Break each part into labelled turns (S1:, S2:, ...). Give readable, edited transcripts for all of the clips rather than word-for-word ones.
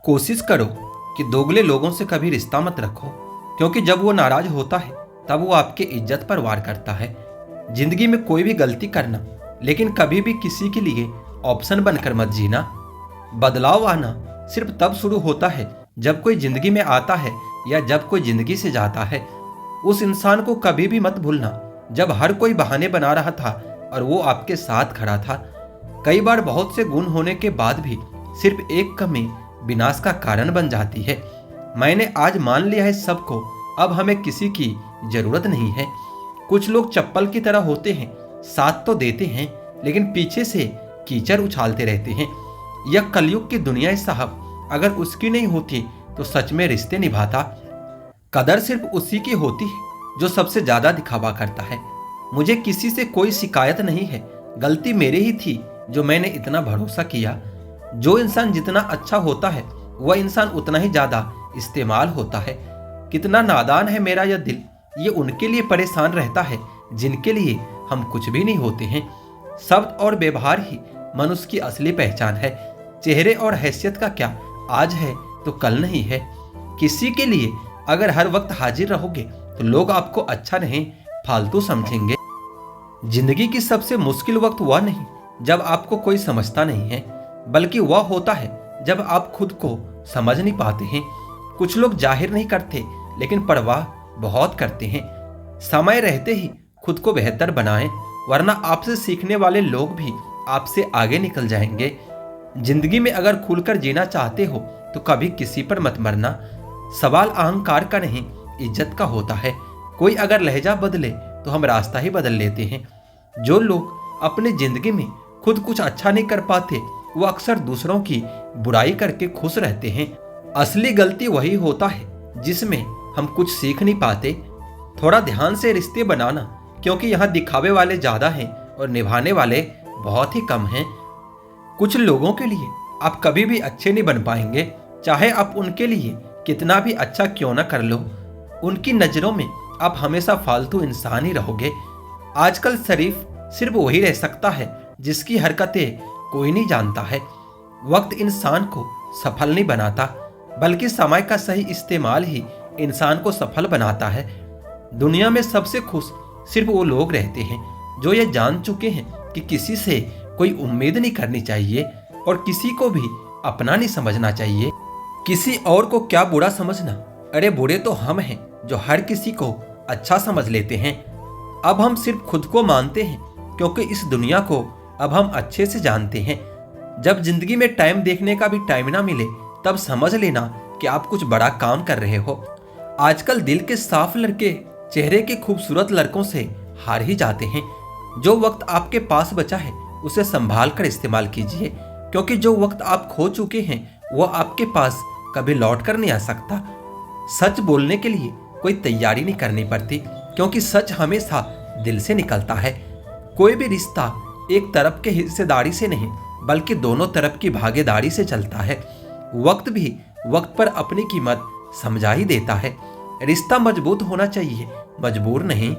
S1: कोशिश करो कि दोगले लोगों से कभी रिश्ता मत रखो, क्योंकि जब वो नाराज होता है तब वो आपकी इज्जत पर वार करता है। जिंदगी में कोई भी गलती करना, लेकिन कभी भी किसी के लिए ऑप्शन बनकर मत जीना। बदलाव आना सिर्फ तब शुरू होता है जब कोई जिंदगी में आता है या जब कोई जिंदगी से जाता है। उस इंसान को कभी भी मत भूलना जब हर कोई बहाने बना रहा था और वो आपके साथ खड़ा था। कई बार बहुत से गुण होने के बाद भी सिर्फ एक कमी विनाश का कारण बन जाती है। मैंने आज मान लिया है सबको, अब हमें किसी की जरूरत नहीं है। कुछ लोग चप्पल की तरह होते हैं, साथ तो देते हैं लेकिन पीछे से कीचड़ उछालते रहते हैं। यह कलयुग की दुनिया है साहब, अगर उसकी नहीं होती तो सच में रिश्ते निभाता। कदर सिर्फ उसी की होती है जो सबसे ज्यादा दिखावा करता है। मुझे किसी से कोई शिकायत नहीं है, गलती मेरी ही थी जो मैंने इतना भरोसा किया। जो इंसान जितना अच्छा होता है वह इंसान उतना ही ज्यादा इस्तेमाल होता है। कितना नादान है मेरा यह दिल, ये उनके लिए परेशान रहता है जिनके लिए हम कुछ भी नहीं होते हैं। शब्द और व्यवहार ही मनुष्य की असली पहचान है। चेहरे और हैसियत का क्या, आज है तो कल नहीं है। किसी के लिए अगर हर वक्त हाजिर रहोगे तो लोग आपको अच्छा नहीं, फालतू समझेंगे। जिंदगी की सबसे मुश्किल वक्त वह नहीं जब आपको कोई समझता नहीं है, बल्कि वह होता है जब आप खुद को समझ नहीं पाते हैं। कुछ लोग जाहिर नहीं करते लेकिन परवाह बहुत करते हैं। समय रहते ही खुद को बेहतर बनाएं, वरना आपसे सीखने वाले लोग भी आपसे आगे निकल जाएंगे। जिंदगी में अगर खुलकर जीना चाहते हो तो कभी किसी पर मत मरना। सवाल अहंकार का नहीं, इज्जत का होता है। कोई अगर लहजा बदले तो हम रास्ता ही बदल लेते हैं। जो लोग अपनी जिंदगी में खुद कुछ अच्छा नहीं कर पाते वो अक्सर दूसरों की बुराई करके खुश रहते हैं। असली गलती वही होता है जिसमें हम कुछ सीख नहीं पाते। थोड़ा ध्यान से रिश्ते बनाना, क्योंकि यहाँ दिखावे वाले ज्यादा हैं और निभाने वाले बहुत ही कम हैं। कुछ लोगों के लिए आप कभी भी अच्छे नहीं बन पाएंगे, चाहे आप उनके लिए कितना भी अच्छा क्यों ना कर लो। उनकी नजरों में आप हमेशा फालतू इंसान ही रहोगे। आजकल शरीफ सिर्फ वही रह सकता है जिसकी हरकतें कोई नहीं जानता है। वक्त इंसान को सफल नहीं बनाता, बल्कि समय का सही इस्तेमाल ही इंसान को सफल बनाता है। दुनिया में सबसे खुश सिर्फ वो लोग रहते हैं जो ये जान चुके हैं कि किसी से कोई उम्मीद नहीं करनी चाहिए और किसी को भी अपना नहीं समझना चाहिए। किसी और को क्या बुरा समझना, अरे बुरे तो हम हैं जो हर किसी को अच्छा समझ लेते हैं। अब हम सिर्फ खुद को मानते हैं क्योंकि इस दुनिया को अब हम अच्छे से जानते हैं। जब जिंदगी में टाइम देखने का भी टाइम ना मिले तब समझ लेना कि आप कुछ बड़ा काम कर रहे हो। आजकल दिल के साफ लड़के चेहरे के खूबसूरत लड़कों से हार ही जाते हैं। जो वक्त आपके पास बचा है उसे संभाल कर इस्तेमाल कीजिए, क्योंकि जो वक्त आप खो चुके हैं वो आपके पास कभी लौट कर नहीं आ सकता। सच बोलने के लिए कोई तैयारी नहीं करनी पड़ती, क्योंकि सच हमेशा दिल से निकलता है। कोई भी रिश्ता एक तरफ के हिस्सेदारी से नहीं बल्कि दोनों तरफ की भागीदारी से चलता है। वक्त भी वक्त पर अपनी कीमत समझा ही देता है। रिश्ता मजबूत होना चाहिए, मजबूर नहीं।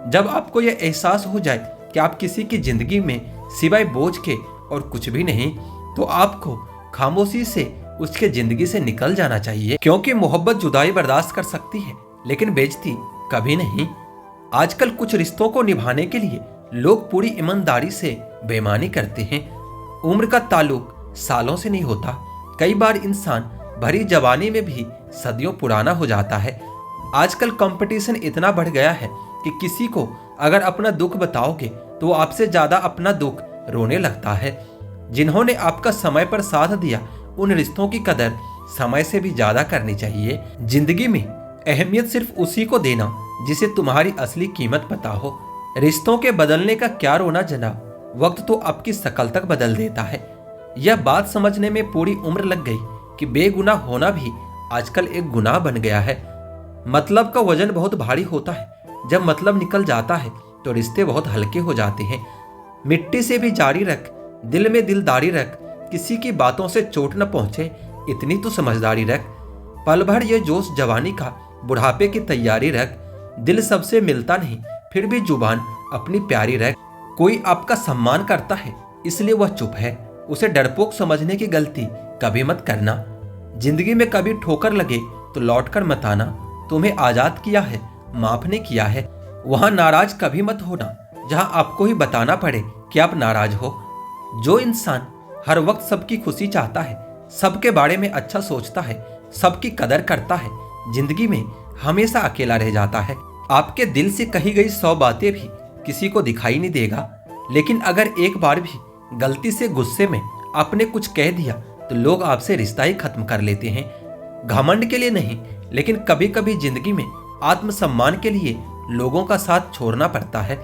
S1: जब आपको यह एहसास हो जाए कि आप किसी की जिंदगी में सिवाय बोझ के और कुछ भी नहीं, तो आपको खामोशी से उसके जिंदगी से निकल जाना चाहिए, क्योंकि मोहब्बत जुदाई बर्दाश्त कर सकती है लेकिन बेइज्जती कभी नहीं। आजकल कुछ रिश्तों को निभाने के लिए लोग पूरी ईमानदारी से बेईमानी करते हैं। उम्र का ताल्लुक सालों से नहीं होता। कई बार इंसान भरी जवानी में भी सदियों पुराना हो जाता है। आजकल कंपटीशन इतना बढ़ गया है कि किसी को अगर अपना दुख बताओगे तो वो आपसे ज्यादा अपना दुख रोने लगता है। जिन्होंने आपका समय पर साथ दिया उन रिश्तों की कदर समय से भी ज्यादा करनी चाहिए। जिंदगी में अहमियत सिर्फ उसी को देना जिसे तुम्हारी असली कीमत पता हो। रिश्तों के बदलने का क्या रोना जनाब, वक्त तो आपकी शकल तक बदल देता है। यह बात समझने में पूरी उम्र लग गई कि बेगुनाह होना भी आजकल एक गुनाह बन गया है। मतलब का वजन बहुत भारी होता है, जब मतलब निकल जाता है तो रिश्ते बहुत हल्के हो जाते हैं। मिट्टी से भी जारी रख, दिल में दिलदारी रख, किसी की बातों से चोट न पहुंचे इतनी तो समझदारी रख। पल भर ये जोश जवानी का, बुढ़ापे की तैयारी रख। दिल सबसे मिलता नहीं फिर भी जुबान अपनी प्यारी रख। कोई आपका सम्मान करता है इसलिए वह चुप है, उसे डरपोक समझने की गलती कभी मत करना। जिंदगी में कभी ठोकर लगे तो लौटकर मत आना। तुम्हें आजाद किया है, माफ ने किया है। वहां नाराज कभी मत होना जहां आपको ही बताना पड़े कि आप नाराज हो। जो इंसान हर वक्त सबकी खुशी चाहता है, सबके बारे में अच्छा सोचता है, सबकी कदर करता है, जिंदगी में हमेशा अकेला रह जाता है। आपके दिल से कही गई 100 बातें भी किसी को दिखाई नहीं देगा, लेकिन अगर एक बार भी गलती से गुस्से में आपने कुछ कह दिया तो लोग आपसे रिश्ता ही खत्म कर लेते हैं। घमंड के लिए नहीं, लेकिन कभी कभी जिंदगी में आत्मसम्मान के लिए लोगों का साथ छोड़ना पड़ता है।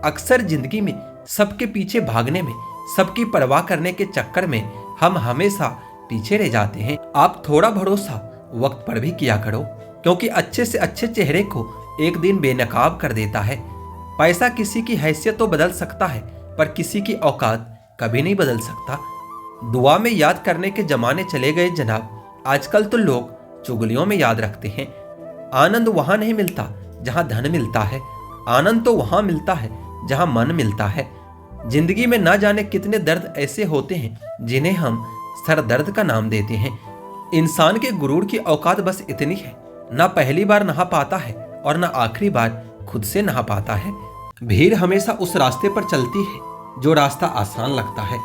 S1: अक्सर जिंदगी में सबके पीछे भागने में, सबकी परवाह करने के चक्कर में हम हमेशा पीछे रह जाते हैं। आप थोड़ा भरोसा वक्त पर भी किया करो, क्योंकि अच्छे से अच्छे चेहरे को एक दिन बेनकाब कर देता है। पैसा किसी की हैसियत तो बदल सकता है, पर किसी की औकात कभी नहीं बदल सकता। दुआ में याद करने के जमाने चले गए जनाब। आजकल तो लोग चुगलियों में याद रखते हैं। आनंद वहां नहीं मिलता जहां धन मिलता है, आनंद तो वहां मिलता है जहां मन मिलता है। जिंदगी में ना जाने कितने दर्द ऐसे होते हैं जिन्हें हम सर दर्द का नाम देते हैं। इंसान के गुरूर की औकात बस इतनी है, ना पहली बार नहा पाता है और ना आखिरी बार खुद से नहा पाता है। भीड़ हमेशा उस रास्ते पर चलती है जो रास्ता आसान लगता है,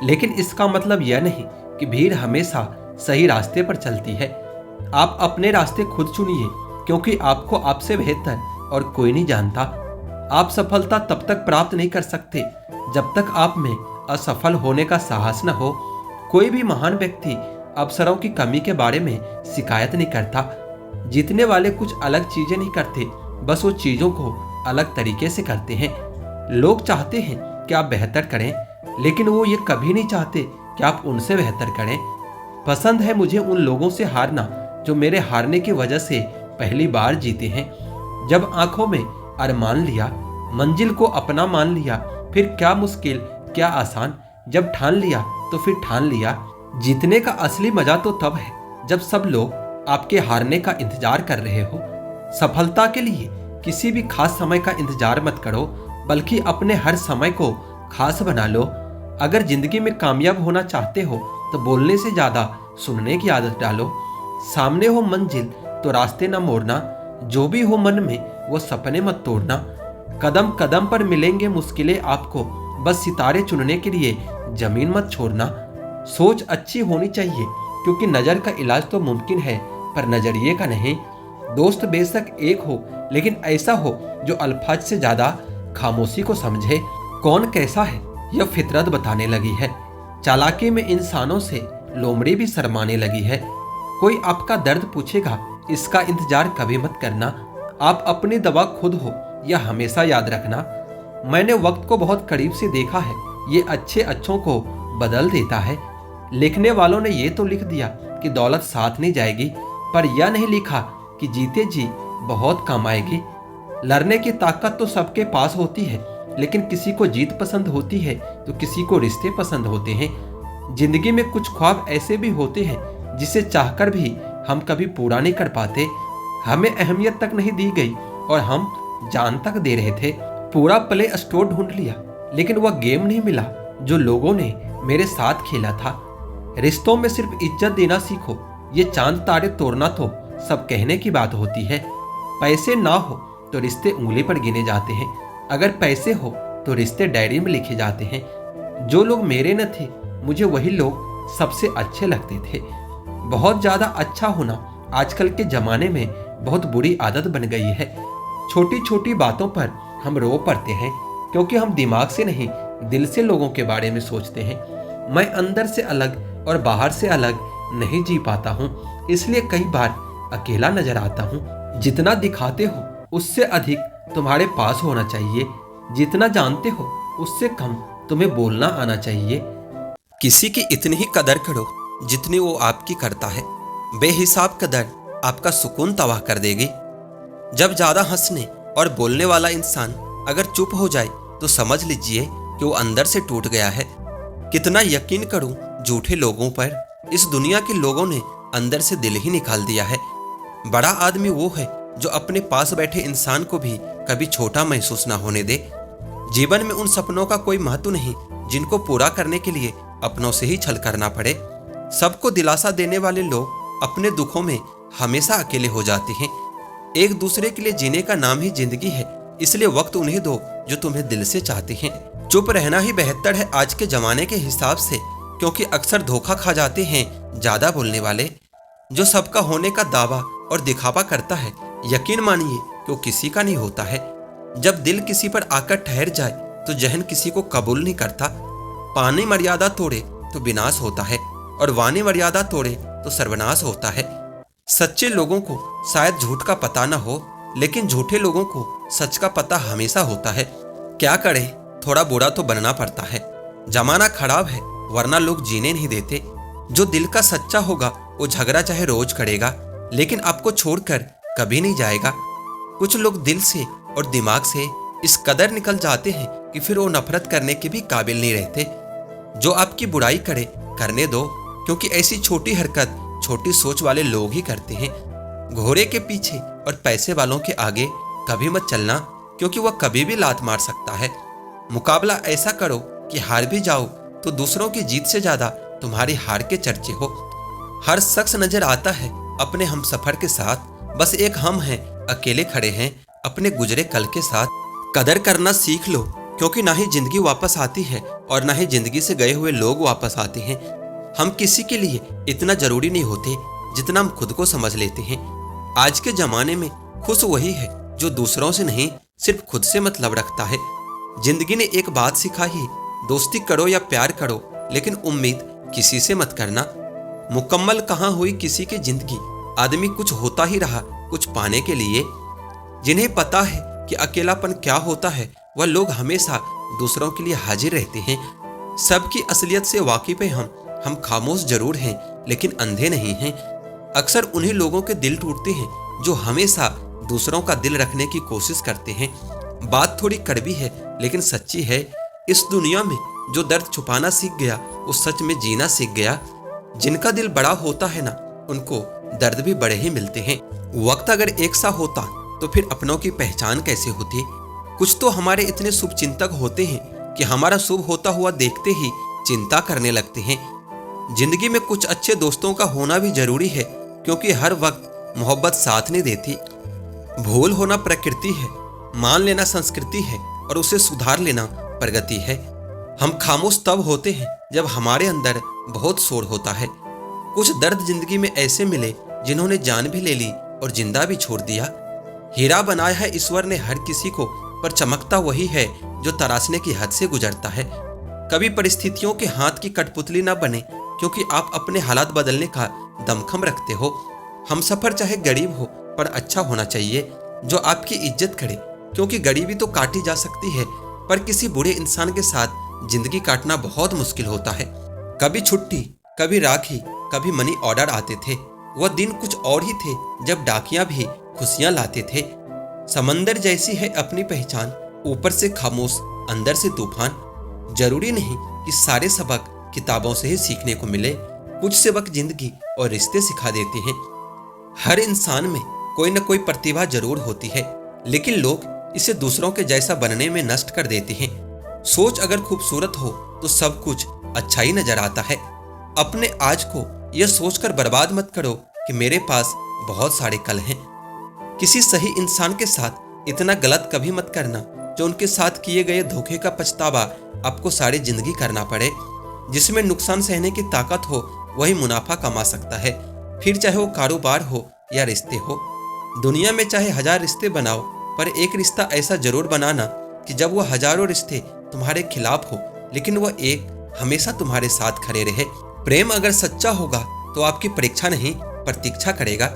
S1: लेकिन इसका मतलब यह नहीं कि भीड़ हमेशा सही रास्ते पर चलती है। आप अपने रास्ते खुद चुनिए, क्योंकि आपको आपसे बेहतर और कोई नहीं जानता। आप सफलता तब तक प्राप्त नहीं कर सकते जब तक आप में असफल होने का साहस न हो। कोई भी महान व्यक्ति अवसरों की कमी के बारे में शिकायत नहीं करता। जीतने वाले कुछ अलग चीजें नहीं करते, बस वो चीजों को अलग तरीके से करते हैं। लोग चाहते हैं कि आप बेहतर करें, लेकिन वो ये कभी नहीं चाहते कि आप उनसे बेहतर करें। पसंद है मुझे उन लोगों से हारना जो मेरे हारने की वजह से पहली बार जीते हैं। जब आंखों में अरमान लिया, मंजिल को अपना मान लिया, फिर क्या मुश्किल क्या आसान। जब ठान लिया तो फिर ठान लिया। जीतने का असली मजा तो तब है जब सब लोग आपके हारने का इंतजार कर रहे हो। सफलता के लिए किसी भी खास समय का इंतजार मत करो, बल्कि अपने हर समय को खास बना लो। अगर जिंदगी में कामयाब होना चाहते हो तो बोलने से ज्यादा सुनने की आदत डालो। सामने हो मंजिल तो रास्ते न मोड़ना, जो भी हो मन में वो सपने मत तोड़ना। कदम कदम पर मिलेंगे मुश्किलें आपको, बस सितारे चुनने के लिए जमीन मत छोड़ना। सोच अच्छी होनी चाहिए, क्योंकि नजर का इलाज तो मुमकिन है पर नजरिए का नहीं। दोस्त बेशक एक हो, लेकिन ऐसा हो जो अल्फाज से ज्यादा खामोशी को समझे। कौन कैसा है यह फितरत बताने लगी है। चालाकी में इंसानों से लोमड़ी भी शर्माने लगी है। कोई आपका दर्द पूछेगा, इसका इंतजार कभी मत करना। आप अपनी दवा खुद हो, यह हमेशा याद रखना। मैंने वक्त को बहुत करीब से देखा है, ये अच्छे अच्छों को बदल देता है। लिखने वालों ने ये तो लिख दिया कि दौलत साथ नहीं जाएगी, पर यह नहीं लिखा कि जीते जी बहुत काम आएगी। लड़ने की ताकत तो सबके पास होती है, लेकिन किसी को जीत पसंद होती है तो किसी को रिश्ते पसंद होते हैं। जिंदगी में कुछ ख्वाब ऐसे भी होते हैं जिसे चाहकर भी हम कभी पूरा नहीं कर पाते। हमें अहमियत तक नहीं दी गई और हम जान तक दे रहे थे। पूरा प्ले स्टोर ढूंढ लिया, लेकिन वह गेम नहीं मिला जो लोगों ने मेरे साथ खेला था। रिश्तों में सिर्फ इज्जत देना सीखो, ये चांद तारे तोड़ना तो सब कहने की बात होती है। पैसे ना हो तो रिश्ते उंगली पर गिने जाते हैं, अगर पैसे हो तो रिश्ते डायरी में लिखे जाते हैं। जो लोग मेरे न थे, मुझे वही लोग सबसे अच्छे लगते थे। बहुत ज्यादा अच्छा होना आजकल के जमाने में बहुत बुरी आदत बन गई है। छोटी छोटी बातों पर हम रो पड़ते हैं, क्योंकि हम दिमाग से नहीं दिल से लोगों के बारे में सोचते हैं। मैं अंदर से अलग और बाहर से अलग नहीं जी पाता हूँ, इसलिए कई बार अकेला नजर आता हूँ। जितना दिखाते हो उससे अधिक तुम्हारे पास होना चाहिए। जितना जानते हो उससे कम तुम्हें बोलना आना चाहिए। किसी की इतनी ही कदर करो जितनी वो आपकी करता है। बेहिसाब कदर आपका सुकून तबाह कर देगी। जब ज्यादा हंसने और बोलने वाला इंसान अगर चुप हो जाए तो समझ लीजिए कि वो अंदर से टूट गया है। कितना यकीन करूं झूठे लोगों पर, इस दुनिया के लोगों ने अंदर से दिल ही निकाल दिया है। बड़ा आदमी वो है जो अपने पास बैठे इंसान को भी कभी छोटा महसूस ना होने दे। जीवन में उन सपनों का कोई महत्व नहीं जिनको पूरा करने के लिए अपनों से ही छल करना पड़े। सबको दिलासा देने वाले लोग
S2: अपने दुखों में हमेशा अकेले हो जाते हैं। एक दूसरे के लिए जीने का नाम ही जिंदगी है, इसलिए वक्त उन्हें दो जो तुम्हें दिल से चाहते हैं। चुप रहना ही बेहतर है आज के जमाने के हिसाब से, क्योंकि अक्सर धोखा खा जाते हैं ज्यादा बोलने वाले। जो सबका होने का दावा और दिखावा करता है, यकीन मानिए कि वो किसी का नहीं होता है। जब दिल किसी पर आकर ठहर जाए तो जहन किसी को कबूल नहीं करता। पानी मर्यादा तोड़े तो विनाश होता है, और वाणी मर्यादा तोड़े तो सर्वनाश होता है। सच्चे लोगों को शायद झूठ का पता न हो, लेकिन झूठे लोगों को सच का पता हमेशा होता है। क्या करे, थोड़ा बुरा तो बनना पड़ता है। जमाना खराब है, वरना लोग जीने नहीं देते। जो दिल का सच्चा होगा वो झगड़ा चाहे रोज करेगा, लेकिन आपको छोड़कर कभी नहीं जाएगा। कुछ लोग दिल से और दिमाग से इस कदर निकल जाते हैं कि फिर वो नफरत करने के भी काबिल नहीं रहते। जो आपकी बुराई करे करने दो, क्योंकि ऐसी छोटी हरकत छोटी सोच वाले लोग ही करते हैं। घोड़े के पीछे और पैसे वालों के आगे कभी मत चलना, क्योंकि वह कभी भी लात मार सकता है। मुकाबला ऐसा करो कि हार भी जाओ तो दूसरों की जीत से ज्यादा तुम्हारी हार के चर्चे हो। हर शख्स नजर आता है अपने हम सफर के साथ, बस एक हम हैं अकेले खड़े हैं अपने गुजरे कल के साथ। कदर करना सीख लो, क्योंकि ना ही जिंदगी वापस आती है और ना ही जिंदगी से गए हुए लोग वापस आते हैं। हम किसी के लिए इतना जरूरी नहीं होते जितना हम खुद को समझ लेते हैं। आज के जमाने में खुश वही है जो दूसरों से नहीं, सिर्फ खुद से मतलब रखता है। जिंदगी ने एक बात सिखाई, दोस्ती करो या प्यार करो, लेकिन उम्मीद किसी से मत करना। मुकम्मल कहाँ हुई किसी की जिंदगी, आदमी कुछ होता ही रहा कुछ पाने के लिए। जिन्हें पता है कि अकेलापन क्या होता है, वह लोग हमेशा दूसरों के लिए हाजिर रहते हैं। सबकी असलियत से वाकिफ है हम खामोश जरूर हैं लेकिन अंधे नहीं हैं। अक्सर उन्हीं लोगों के दिल टूटते हैं जो हमेशा दूसरों का दिल रखने की कोशिश करते हैं। बात थोड़ी कड़वी है लेकिन सच्ची है। इस दुनिया में जो दर्द छुपाना सीख गया वो सच में जीना सीख गया। जिनका दिल बड़ा होता है ना, उनको दर्द भी बड़े ही मिलते हैं। वक्त अगर एक सा होता तो फिर अपनों की पहचान कैसे होती। कुछ तो हमारे इतने शुभ चिंतक होते हैं कि हमारा शुभ होता हुआ देखते ही चिंता करने लगते हैं। जिंदगी में कुछ अच्छे दोस्तों का होना भी जरूरी है, क्योंकि हर वक्त मोहब्बत साथ नहीं देती। भूल होना प्रकृति है, मान लेना संस्कृति है, और उसे सुधार लेना प्रगति है। हम खामोश तब होते हैं जब हमारे अंदर बहुत शोर होता है। कुछ दर्द जिंदगी में ऐसे मिले जिन्होंने जान भी ले ली और जिंदा भी छोड़ दिया। हीरा बनाया है ईश्वर ने हर किसी को, पर चमकता वही है जो तराशने की हद से गुजरता है। कभी परिस्थितियों के हाथ की कठपुतली ना बने, क्योंकि आप अपने हालात बदलने का दमखम रखते हो। हम सफर चाहे गरीब हो पर अच्छा होना चाहिए, जो आपकी इज्जत करे, क्योंकि गरीबी तो काटी जा सकती है, पर किसी बुरे इंसान के साथ जिंदगी काटना बहुत मुश्किल होता है। कभी छुट्टी, कभी राखी, कभी मनी ऑर्डर आते थे। वह दिन कुछ और ही थे जब डाकियां भी खुशियां लाते थे। समंदर जैसी है अपनी पहचान, ऊपर से खामोश अंदर से तूफान। जरूरी नहीं कि सारे सबक किताबों से ही सीखने को मिले, कुछ सबक जिंदगी और रिश्ते सिखा देते हैं। हर इंसान में कोई न कोई प्रतिभा जरूर होती है, लेकिन लोग इसे दूसरों के जैसा बनने में नष्ट कर देते हैं। सोच अगर खूबसूरत हो तो सब कुछ अच्छा ही नजर आता है। अपने आज को यह सोचकर बर्बाद मत करो कि मेरे पास बहुत सारे कल हैं। किसी सही इंसान के साथ इतना गलत कभी मत करना जो उनके साथ किए गए धोखे का पछतावा आपको सारी जिंदगी करना पड़े। जिसमें नुकसान सहने की ताकत हो वही मुनाफा कमा सकता है, फिर चाहे वो कारोबार हो या रिश्ते हो। दुनिया में चाहे 1000 रिश्ते बनाओ, पर एक रिश्ता ऐसा जरूर बनाना कि जब वह हजारों रिश्ते तुम्हारे खिलाफ हो, लेकिन वह एक हमेशा तुम्हारे साथ खड़े रहे। प्रेम अगर सच्चा होगा तो आपकी परीक्षा नहीं प्रतीक्षा करेगा।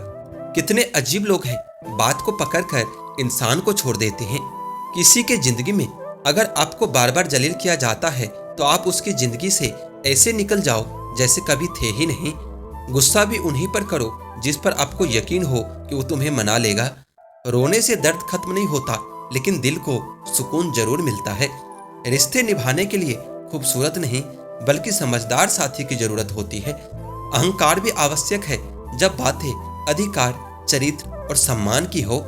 S2: कितने अजीब लोग हैं, बात को पकड़कर इंसान को छोड़ देते हैं। किसी के जिंदगी में अगर आपको बार बार जलील किया जाता है तो आप उसकी जिंदगी से ऐसे निकल जाओ जैसे कभी थे ही नहीं। गुस्सा भी उन्हीं पर करो जिस पर आपको यकीन हो कि वो तुम्हें मना लेगा। रोने से दर्द खत्म नहीं होता, लेकिन दिल को सुकून जरूर मिलता है। रिश्ते निभाने के लिए खूबसूरत नहीं बल्कि समझदार साथी की जरूरत होती है। अहंकार भी आवश्यक है जब बातें अधिकार, चरित्र और सम्मान की हो।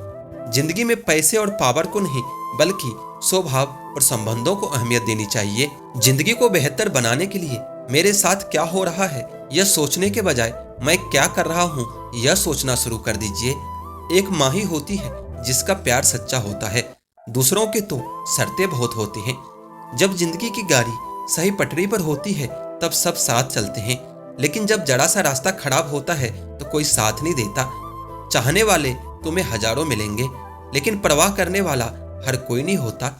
S2: जिंदगी में पैसे और पावर को नहीं बल्कि स्वभाव और संबंधों को अहमियत देनी चाहिए। जिंदगी को बेहतर बनाने के लिए मेरे साथ क्या हो रहा है यह सोचने के बजाय मैं क्या कर रहा हूँ यह सोचना शुरू कर दीजिए। एक माँ ही होती है जिसका प्यार सच्चा होता है, दूसरों के तो शर्तें बहुत होती हैं। जब जिंदगी की गाड़ी सही पटरी पर होती है तब सब साथ चलते हैं, लेकिन जब जरा सा रास्ता खराब होता है तो कोई साथ नहीं देता। चाहने वाले तुम्हें हजारों मिलेंगे, लेकिन परवाह करने वाला हर कोई नहीं होता।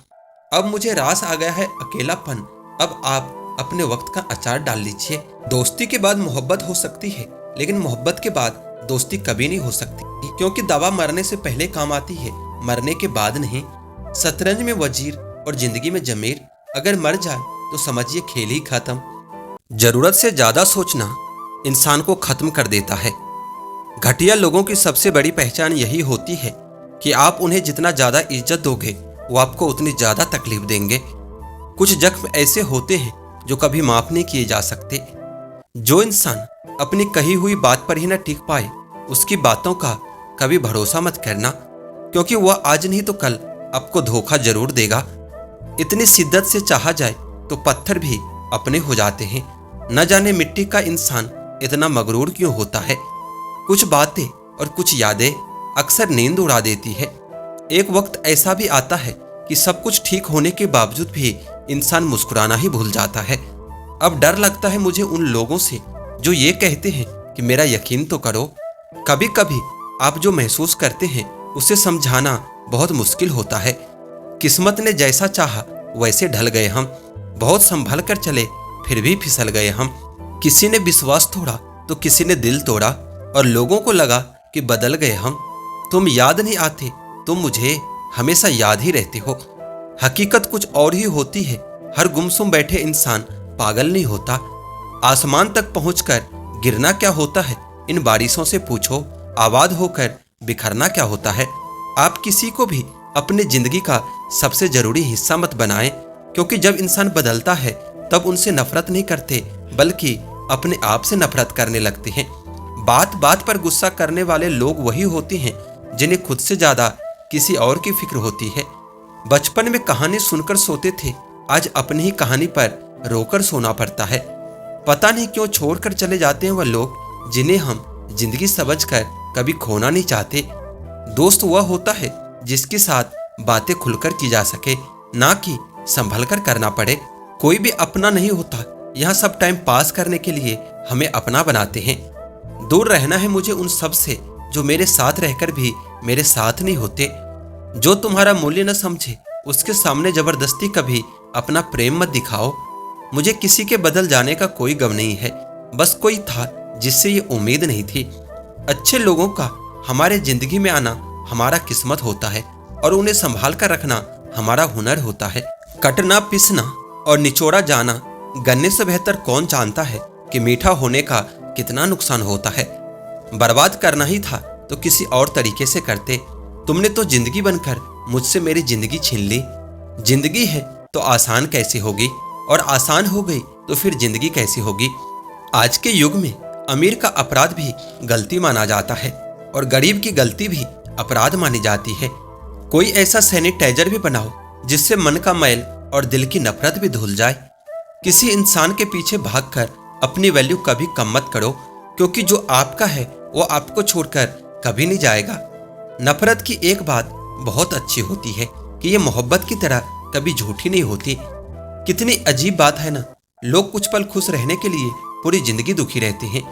S2: अब मुझे रास आ गया है अकेलापन। अब आप अपने वक्त का अचार डाल लीजिए। दोस्ती के बाद मोहब्बत हो सकती है, लेकिन मोहब्बत के बाद दोस्ती कभी नहीं हो सकती, क्योंकि दवा मरने से पहले काम आती है, मरने के बाद नहीं। शतरंज में वजीर और जिंदगी में जमीर, अगर मर जाए तो समझिए खेल ही खत्म। जरूरत से ज्यादा सोचना इंसान को खत्म कर देता है। घटिया लोगों की सबसे बड़ी पहचान यही होती है कि आप उन्हें जितना ज्यादा इज्जत दोगे वो आपको उतनी ज्यादा तकलीफ देंगे। कुछ जख्म ऐसे होते हैं जो कभी माफ नहीं किए जा सकते। जो इंसान अपनी कही हुई बात पर ही न टिक पाए, उसकी बातों का कभी भरोसा मत करना, क्योंकि वह आज नहीं तो कल आपको धोखा जरूर देगा। इतनी शिद्दत से चाहा जाए तो पत्थर भी अपने हो जाते हैं। न जाने मिट्टी का इंसान इतना मगरूर क्यों होता है। कुछ बातें और कुछ यादें अक्सर नींद उड़ा देती है। एक वक्त ऐसा भी आता है कि सब कुछ ठीक होने के बावजूद भी इंसान मुस्कुराना ही भूल जाता है। अब डर लगता है मुझे उन लोगों से जो ये कहते हैं कि मेरा यकीन तो करो। कभी कभी आप जो महसूस करते हैं उसे समझाना बहुत मुश्किल होता है। किस्मत ने जैसा चाहा वैसे ढल गए हम, बहुत संभल कर चले फिर भी फिसल गए हम। किसी ने विश्वास तोड़ा तो किसी ने दिल तोड़ा, और लोगों को लगा कि बदल गए हम। तुम याद नहीं आते, तुम मुझे हमेशा याद ही रहते हो। हकीकत कुछ और ही होती है। हर गुमसुम बैठे इंसान पागल नहीं होता। आसमान तक पहुंचकर गिरना क्या होता है, इन बारिशों से पूछो। आबाद होकर बिखरना क्या होता है। आप किसी को भी अपने जिंदगी का सबसे जरूरी हिस्सा मत बनाएं, क्योंकि जब इंसान बदलता है तब उनसे नफरत नहीं करते, बल्कि अपने आप से नफरत करने लगते हैं। बात बात पर गुस्सा करने वाले लोग वही होते हैं जिन्हें खुद से ज्यादा किसी और की फिक्र होती है। बचपन में कहानी सुनकर सोते थे, आज अपनी ही कहानी पर रोकर सोना पड़ता है। पता नहीं क्यों छोड़कर चले जाते हैं वह लोग जिन्हें हम जिंदगी समझकर कभी खोना नहीं चाहते। दोस्त वह होता है जिसके साथ बातें खुलकर की जा सके, ना कि संभल कर करना पड़े। कोई भी अपना नहीं होता। यहाँ सब टाइम पास करने के लिए हमें अपना बनाते हैं। दूर रहना है मुझे उन सब से जो मेरे साथ रहकर भी मेरे साथ नहीं होते। जो तुम्हारा मूल्य न समझे उसके सामने जबरदस्ती कभी अपना प्रेम मत दिखाओ। मुझे किसी के बदल जाने का कोई गम नहीं है, बस कोई था जिससे ये उम्मीद नहीं थी। अच्छे लोगों का हमारे जिंदगी में आना हमारा किस्मत होता है, और उन्हें संभाल कर रखना हमारा हुनर होता है। कटना, पिसना और निचोड़ा जाना, गन्ने से बेहतर कौन जानता है कि मीठा होने का कितना नुकसान होता है। बर्बाद करना ही था तो किसी और तरीके से करते। तुमने तो जिंदगी बनकर मुझसे मेरी जिंदगी छीन ली। जिंदगी है तो आसान कैसे होगी, और आसान हो गई तो फिर जिंदगी कैसी होगी। आज के युग में अमीर का अपराध भी गलती माना जाता है, और गरीब की गलती भी अपराध मानी जाती है। कोई ऐसा सैनिटाइजर भी बनाओ जिससे मन का मैल और दिल की नफरत भी धुल जाए। किसी इंसान के पीछे भागकर अपनी वैल्यू कभी कम मत करो, क्योंकि जो आपका है वो आपको छोड़कर कभी नहीं जाएगा। नफरत की एक बात बहुत अच्छी होती है कि ये मोहब्बत की तरह कभी झूठी नहीं होती। कितनी अजीब बात है ना, लोग कुछ पल खुश रहने के लिए पूरी जिंदगी दुखी रहते हैं।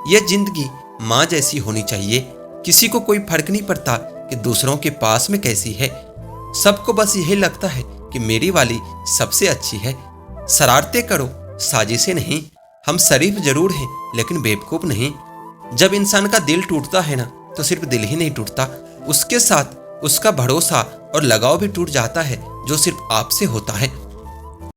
S2: यह जिंदगी माँ जैसी होनी चाहिए। किसी को कोई फर्क नहीं पड़ता कि दूसरों के पास में कैसी है। सबको बस यही लगता है कि मेरी वाली सबसे अच्छी है। शरारतें करो, साजिशें नहीं। हम शरीफ जरूर हैं लेकिन बेवकूफ नहीं। जब इंसान का दिल टूटता है ना, तो सिर्फ दिल ही नहीं टूटता, उसके साथ उसका भरोसा और लगाव भी टूट जाता है, जो सिर्फ आपसे होता है।